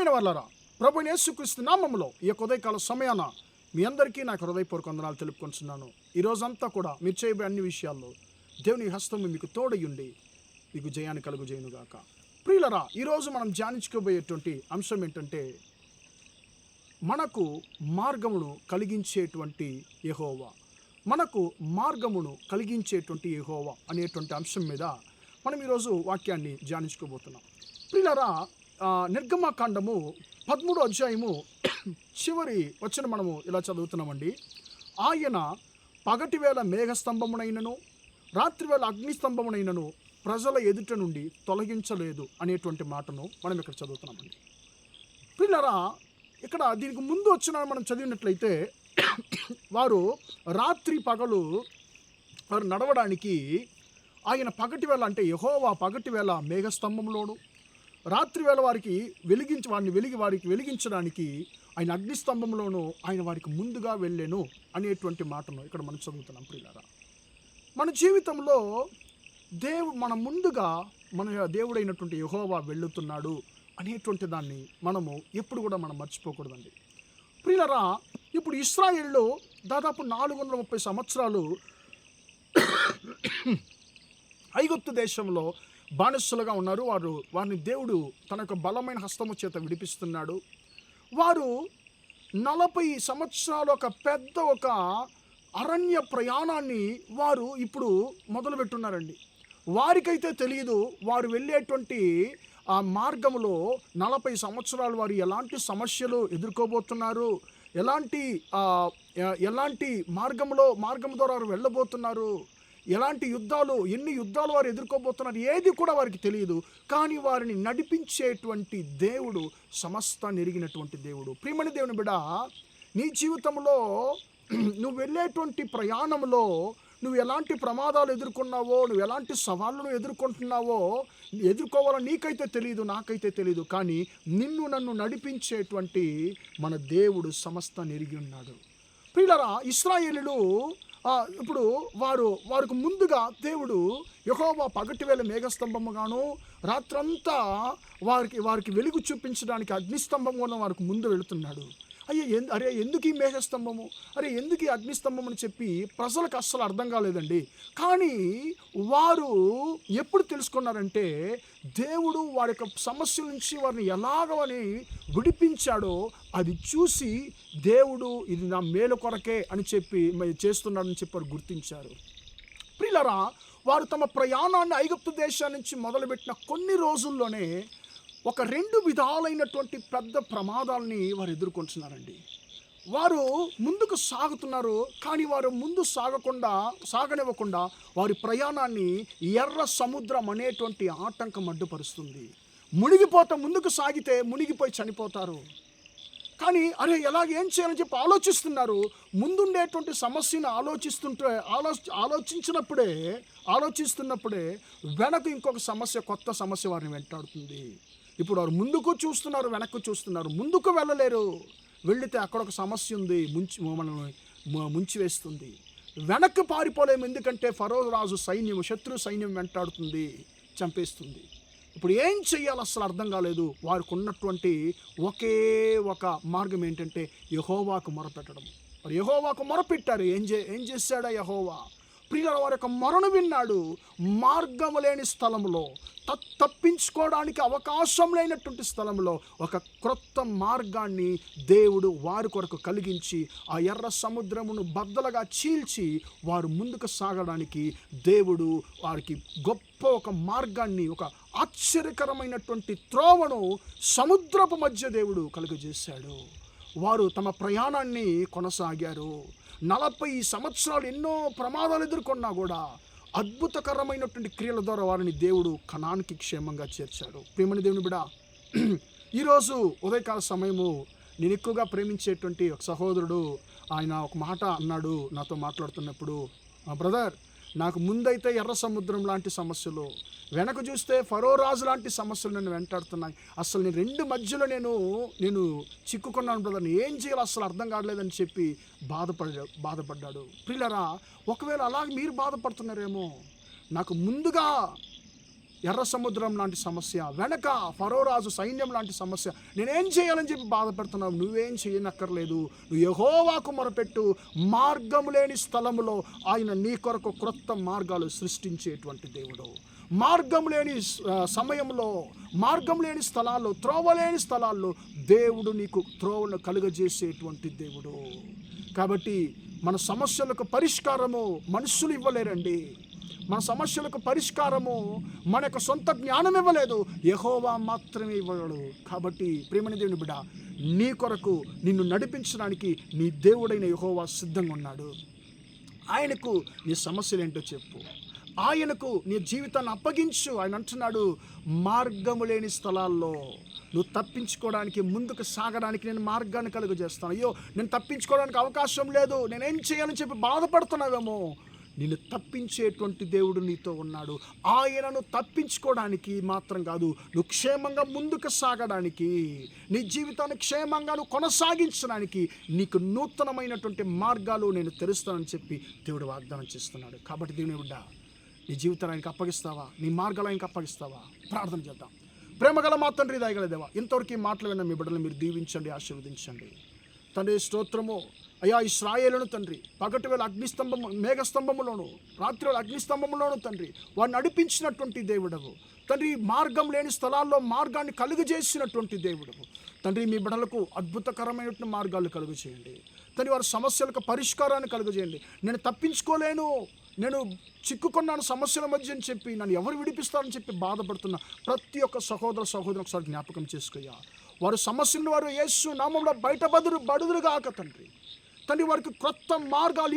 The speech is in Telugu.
ప్రియమైన వాళ్ళారా, ప్రభువైన యేసుక్రీస్తు నామములో ఈ యొక్క ఉదయకాల సమయాన మీ అందరికీ నాకు హృదయపూర్వక వందనాలు తెలుపుకుంటున్నాను. ఈ రోజంతా కూడా మీరు చేయబోయే అన్ని విషయాల్లో దేవుని హస్తము మీకు తోడయుండి మీకు జయాన్ని కలుగుజేయునుగాక. ప్రియులరా, ఈరోజు మనం ధ్యానించుకోబోయేటువంటి అంశం ఏంటంటే, మనకు మార్గమును కలిగించేటువంటి యెహోవా. మనకు మార్గమును కలిగించేటువంటి యెహోవా అనేటువంటి అంశం మీద మనం ఈరోజు వాక్యాన్ని ధ్యానించుకోబోతున్నాం. ప్రియులరా, నిర్గమకాండము 13వ అధ్యాయము చివరి వచనం మనము ఇలా చదువుతున్నామండి. ఆయన పగటివేళ మేఘస్తంభమునైనను రాత్రివేళ అగ్నిస్తంభమునైనను ప్రజల ఎదుట నుండి తొలగించలేదు అనేటువంటి మాటను మనం ఇక్కడ చదువుతున్నామండి. ప్రియులరా, ఇక్కడ దీనికి ముందు వచ్చిన మనం చదివినట్లయితే వారు రాత్రి పగలు వారు నడవడానికి ఆయన పగటివేళ, అంటే యెహోవా పగటివేళ మేఘస్తంభంలోను రాత్రివేళ వారికి వెలిగించడానికి ఆయన అగ్నిస్తంభంలోనూ ఆయన వారికి ముందుగా వెళ్ళాను అనేటువంటి మాటను ఇక్కడ మనం చదువుతున్నాం. ప్రియులారా, మన జీవితంలో మన ముందుగా మన దేవుడైనటువంటి యెహోవా వెళ్ళుతున్నాడు అనేటువంటి దాన్ని మనము ఎప్పుడు కూడా మనం మర్చిపోకూడదండి. ప్రియులారా, ఇప్పుడు ఇశ్రాయేలు దాదాపు 430 సంవత్సరాలు ఐగుప్తు దేశంలో బానిసలుగా ఉన్నారు. వారిని దేవుడు తన యొక్క బలమైన హస్తము చేత విడిపిస్తున్నాడు. వారు 40 సంవత్సరాలు ఒక అరణ్య ప్రయాణాన్ని వారు ఇప్పుడు మొదలుపెట్టున్నారండి. వారికైతే తెలియదు, వారు వెళ్ళేటువంటి ఆ మార్గంలో 40 సంవత్సరాలు వారు ఎలాంటి సమస్యలు ఎదుర్కోబోతున్నారు, ఎలాంటి మార్గం ద్వారా వారు వెళ్ళబోతున్నారు, ఎన్ని యుద్ధాలు వారు ఎదుర్కోబోతున్నారు, ఏది కూడా వారికి తెలియదు. కానీ వారిని నడిపించేటువంటి దేవుడు సమస్తాన్ని ఎరిగినటువంటి దేవుడు. ప్రియమైన దేవుని బిడ్డ, నీ జీవితంలో నువ్వు వెళ్ళేటువంటి ప్రయాణంలో నువ్వు ఎలాంటి ప్రమాదాలు ఎదుర్కొన్నావో, నువ్వు ఎలాంటి సవాళ్ళను ఎదుర్కోవాలో నీకైతే తెలియదు, నాకైతే తెలియదు. కానీ నన్ను నడిపించేటువంటి మన దేవుడు సమస్తాన్ని ఎరిగి ఉన్నాడు. ప్రియులారా, ఇశ్రాయేలీయులు ఇప్పుడు వారికి ముందుగా దేవుడు యెహోవా పగటివేళ మేఘస్తంభముగాను రాత్రంతా వారికి వెలుగు చూపించడానికి అగ్నిస్తంభంగాను వారికి ముందు వెళుతున్నాడు. ఎందుకు ఈ మేఘస్తంభము, ఎందుకు ఈ అగ్నిస్తంభం అని చెప్పి ప్రజలకు అస్సలు అర్థం కాలేదండి. కానీ వారు ఎప్పుడు తెలుసుకున్నారంటే, దేవుడు వారి యొక్క సమస్యల నుంచి వారిని ఎలాగని విడిపించాడో అది చూసి దేవుడు ఇది నా మేలు కొరకే అని చెప్పి చేస్తున్నాడని చెప్పి వారు గుర్తించారు. ప్రియులారా, వారు తమ ప్రయాణాన్ని ఐగుప్తు దేశం నుంచి మొదలుపెట్టిన కొన్ని రోజుల్లోనే 2 విధాలైనటువంటి పెద్ద ప్రమాదాలని వారు ఎదుర్కొంటున్నారండి. వారు ముందుకు సాగుతున్నారు, కానీ వారు ముందు సాగనివ్వకుండా వారి ప్రయాణాన్ని ఎర్ర సముద్రం అనేటువంటి ఆటంకం అడ్డుపరుస్తుంది. ముందుకు సాగితే మునిగిపోయి చనిపోతారు. కానీ ఏం చేయాలని చెప్పి ఆలోచిస్తున్నారు. ముందుండేటువంటి సమస్యను ఆలోచిస్తున్నప్పుడే వెనక ఇంకొక కొత్త సమస్య వారిని వెంటాడుతుంది. ఇప్పుడు వారు ముందుకు చూస్తున్నారు, వెనక్కు చూస్తున్నారు. ముందుకు వెళ్ళలేరు, వెళితే అక్కడ ఒక సమస్య ఉంది, మనల్ని ముంచివేస్తుంది. వెనక్కి పారిపోలేము, ఎందుకంటే ఫరో రాజు శత్రు సైన్యం వెంటాడుతుంది, చంపేస్తుంది. ఇప్పుడు ఏం చెయ్యాలో అసలు అర్థం కాలేదు. వారికి ఉన్నటువంటి ఒకే ఒక మార్గం ఏంటంటే యెహోవాకు మొరపెట్టడం. మరి యెహోవాకు మొరపెట్టారు. ఏం చేశాడా యెహోవా? ప్రియుల వారి యొక్క మొరను విన్నాడు. మార్గము లేని స్థలంలో, తప్పించుకోవడానికి అవకాశం లేనటువంటి స్థలంలో ఒక క్రొత్త మార్గాన్ని దేవుడు వారి కొరకు కలిగించి ఆ ఎర్ర సముద్రమును బద్దలుగా చీల్చి వారు ముందుకు సాగడానికి దేవుడు వారికి గొప్ప ఒక మార్గాన్ని, ఒక ఆశ్చర్యకరమైనటువంటి త్రోవను సముద్రపు మధ్య దేవుడు కలుగజేశాడు. వారు తమ ప్రయాణాన్ని కొనసాగారు. 40 సంవత్సరాలు ఎన్నో ప్రమాదాలు ఎదుర్కొన్నా కూడా అద్భుతకరమైనటువంటి క్రియల ద్వారా వారిని దేవుడు కనానికి క్షేమంగా చేర్చాడు. ప్రియమైన దేవుని బిడ్డ, ఈరోజు ఉదయకాల సమయము నేను ఎక్కువగా ప్రేమించేటువంటి ఒక సహోదరుడు ఆయన ఒక మాట అన్నాడు నాతో మాట్లాడుతున్నప్పుడు, మా బ్రదర్, నాకు ముందైతే ఎర్ర సముద్రం లాంటి సమస్యలు, వెనక చూస్తే ఫరో రాజు లాంటి సమస్యలు నన్ను వెంటాడుతున్నాయి. అసలు నేను 2 మధ్యలో నేను చిక్కుకున్నాను బ్రదర్, ఏం చేయాలో అసలు అర్థం కావట్లేదని చెప్పి బాధపడ్డాడు. ప్రియులారా, ఒకవేళ అలాగే మీరు బాధపడుతున్నారేమో, నాకు ముందుగా ఎర్ర సముద్రం లాంటి సమస్య, వెనక ఫరో రాజు సైన్యం లాంటి సమస్య, నేనేం చేయాలని చెప్పి బాధపడుతున్నావు. నువ్వేం చేయనక్కర్లేదు. నువ్వు యెహోవాకు మొరపెట్టు. మార్గము లేని స్థలములో ఆయన నీ కొరకు క్రొత్త మార్గాలు సృష్టించేటువంటి దేవుడు. మార్గం లేని సమయంలో, మార్గం లేని స్థలాల్లో, త్రోవలేని స్థలాల్లో దేవుడు నీకు త్రోవను కలుగజేసేటువంటి దేవుడు. కాబట్టి మన సమస్యలకు పరిష్కారము మనుషులు ఇవ్వలేరండి. మన సమస్యలకు పరిష్కారము మన యొక్క సొంత జ్ఞానం ఇవ్వలేదు, యెహోవా మాత్రమే ఇవ్వగలడు. కాబట్టి ప్రియమైన దేవుని బిడ్డ, నీ కొరకు నిన్ను నడిపించడానికి నీ దేవుడైన యెహోవా సిద్ధంగా ఉన్నాడు. ఆయనకు నీ సమస్యలు ఏంటో చెప్పు, ఆయనకు నీ జీవితాన్ని అప్పగించు. ఆయన అంటున్నాడు, మార్గము లేని స్థలాల్లో నువ్వు తప్పించుకోవడానికి, ముందుకు సాగడానికి నేను మార్గాన్ని కలుగజేస్తాను. అయ్యో, నేను తప్పించుకోవడానికి అవకాశం లేదు, నేనేం చేయాలని చెప్పి బాధపడుతున్నావేమో, నిన్ను తప్పించేటువంటి దేవుడు నీతో ఉన్నాడు. ఆయనను తప్పించుకోవడానికి మాత్రం కాదు, నువ్వు క్షేమంగా ముందుకు సాగడానికి, నీ జీవితాన్ని క్షేమంగా నువ్వు కొనసాగించడానికి నీకు నూతనమైనటువంటి మార్గాలు నేను తెరుస్తానని చెప్పి దేవుడు వాగ్దానం చేస్తున్నాడు. కాబట్టి దేవుని బిడ్డ, నీ జీవితాన్ని ఆయనకు అప్పగిస్తావా? నీ మార్గాలు ఆయనకు అప్పగిస్తావా? ప్రార్థన చేద్దాం. ప్రేమగల మా తండ్రి, దయగల దేవా, ఇంతవరకు ఈ మాటలు విన్న మీ బిడ్డలు మీరు దీవించండి, ఆశీర్వదించండి తండ్రి. స్తోత్రము అయ్యా. ఇశ్రాయేలును తండ్రి, పగటి వేళ అగ్నిస్తంభము, మేఘస్తంభములోను, రాత్రి వేళ అగ్నిస్తంభములోను తండ్రి వారిని నడిపించినటువంటి దేవుడవు తండ్రి. మార్గం లేని స్థలాల్లో మార్గాన్ని కలుగజేసినటువంటి దేవుడవు తండ్రి. మీ బిడ్డలకు అద్భుతకరమైనటువంటి మార్గాలు కలుగు చేయండి తండ్రి. వారి సమస్యలకు పరిష్కారాన్ని కలుగజేయండి. నేను తప్పించుకోలేను, నేను చిక్కుకున్నాను సమస్యల మధ్య అని చెప్పి, నన్ను ఎవరు విడిపిస్తారని చెప్పి బాధపడుతున్న ప్రతి ఒక్క సహోదరు ఒకసారి జ్ఞాపకం చేసుకోయ్యా. వారి సమస్యలను వారు యేసు నామంలో బయటబడుదురుగాక తండ్రి. వారికి క్రొత్త మార్గాలు